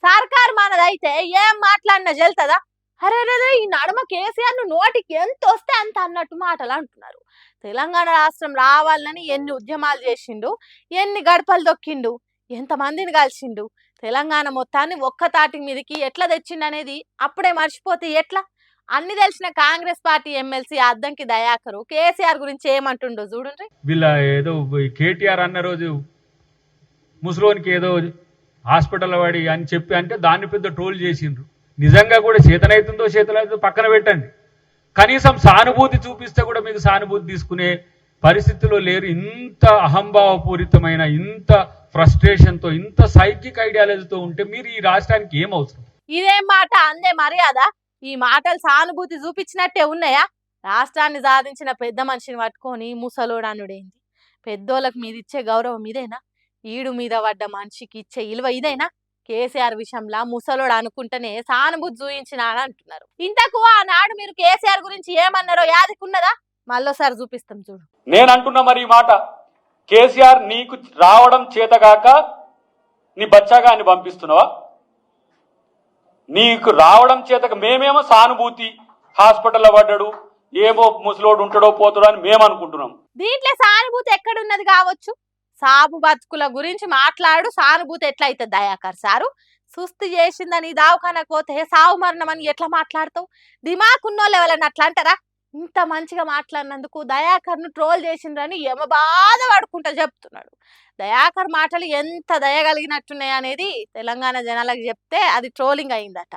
సర్కార్ మనదైతే ఏం మాట్లాడినా చెల్తదా? అరే రే ఈ నడుమ కేసీఆర్ నోటికి ఎంత వస్తే అంత అన్నట్టు మాటలు అంటున్నారు. తెలంగాణ రాష్ట్రం రావాలని ఎన్ని ఉద్యమాలు చేసిండు, ఎన్ని గడపలు దొక్కిండు, ఎంతమందిని కలిసిండు, తెలంగాణ మొత్తాన్ని ఒక్క తాటి మీదకి ఎట్లా తెచ్చిండు అనేది అప్పుడే మర్చిపోతే ఎట్లా? అన్ని తెలిసిన కాంగ్రెస్ పార్టీ ఎమ్మెల్సీ అద్దంకి దయాకరు కేసీఆర్ గురించి ఏమంటుండో చూడండి. వీళ్ళ ఏదో కేటీఆర్ అన్న రోజు ముసలోనికి ఏదో హాస్పిటల్ వాడి అని చెప్పి అంటే దాన్ని పెద్ద ట్రోల్ చేసిండ్రు. నిజంగా కూడా చేతనైతుందో చేతనైతుందో పక్కన పెట్టండి, కనీసం సానుభూతి చూపిస్తే కూడా మీకు సానుభూతి తీసుకునే పరిస్థితిలో లేరు. ఇంత అహంభావపూరితమైన, ఇంత ఫ్రస్ట్రేషన్తో, ఇంత సైకిక్ ఐడియాలజీతో ఉంటే మీరు ఈ రాష్ట్రానికి ఏం అవసరం? ఇదేం మాట అందే మర్యాద? ఈ మాటలు సానుభూతి చూపించినట్టే ఉన్నాయా? రాష్ట్రాన్ని సాధించిన పెద్ద మనిషిని పట్టుకొని ముసలోడనుడేంది? పెద్దోళ్ళకి మీద ఇచ్చే గౌరవం ఇదేనా? ఈడు మీద పడ్డ మనిషికి ఇచ్చే ఇలువ ఇదేనా? కేసీఆర్ విషయంలో ముసలోడు అనుకుంటేనే సానుభూతి చూయించిన అని అంటున్నారు. ఇంతకు ఆనాడు మీరు కేసీఆర్ గురించి ఏమన్నారో యాదికున్నదా? మళ్ళోసారి చూపిస్తాం చూడు. నేను అంటున్నా మరి ఈ మాట, కేసీఆర్ నీకు రావడం చేతగాక నీ బచ్చాగా అని పంపిస్తున్నావా? నీకు రావడం చేతక మేమేమో సానుభూతి, హాస్పిటల్లో పడ్డాడు, ఏమో ముసలోడు ఉంటాడో పోతాడో అని మేము అనుకుంటున్నాం. దీంట్లో సానుభూతి ఎక్కడున్నది కావచ్చు? సాబు బతుకుల గురించి మాట్లాడు, సానుభూతి ఎట్లయితే దయాకర్ సారు? సుస్థి చేసిందని దావఖానకు పోతే సావు మరణం అని ఎట్లా మాట్లాడతావు? దిమాకున్నోళ్ళు ఎవరన్నా అట్లా అంటారా? ఇంత మంచిగా మాట్లాడినందుకు దయాకర్ను ట్రోల్ చేసిండ్రని ఏమ బాధ పడుకుంటా చెప్తున్నాడు. దయాకర్ మాటలు ఎంత దయగలిగినట్టున్నాయి అనేది తెలంగాణ జనాలకు చెప్తే అది ట్రోలింగ్ అయిందట.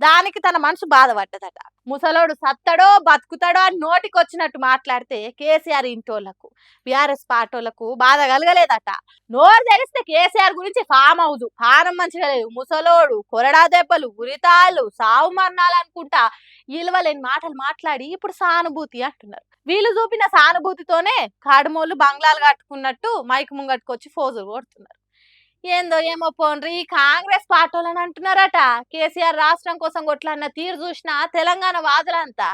దానికి తన మనసు బాధపడ్డదట. ముసలోడు సత్తడో బతుకుతాడో అని నోటికి వచ్చినట్టు మాట్లాడితే కేసీఆర్ ఇంటోళ్లకు, బీఆర్ఎస్ పార్టీలకు బాధ కలగలేదట. నోరు తెరిస్తే కేసీఆర్ గురించి ఫామ్ హౌస్, పానం మంచిగా లేదు, ముసలోడు, కొరడా దెబ్బలు, ఉరితాళ్ళు, సావు మరణాలు అనుకుంటా ఇలువలేని మాటలు మాట్లాడి ఇప్పుడు సానుభూతి అంటున్నారు. వీళ్ళు చూపిన సానుభూతితోనే కాడుమోళ్ళు బంగ్లాలు కట్టుకున్నట్టు మైక్ ముంగట్టుకొచ్చి ఫోజులు కొడుతున్నారు. ఏందో ఏమో పోండ్రి, కాంగ్రెస్ పార్టీలని అంటున్నారట కేసీఆర్ రాష్ట్రం కోసం కొట్లాడిన తీరు చూసిన తెలంగాణ వాదులంతా.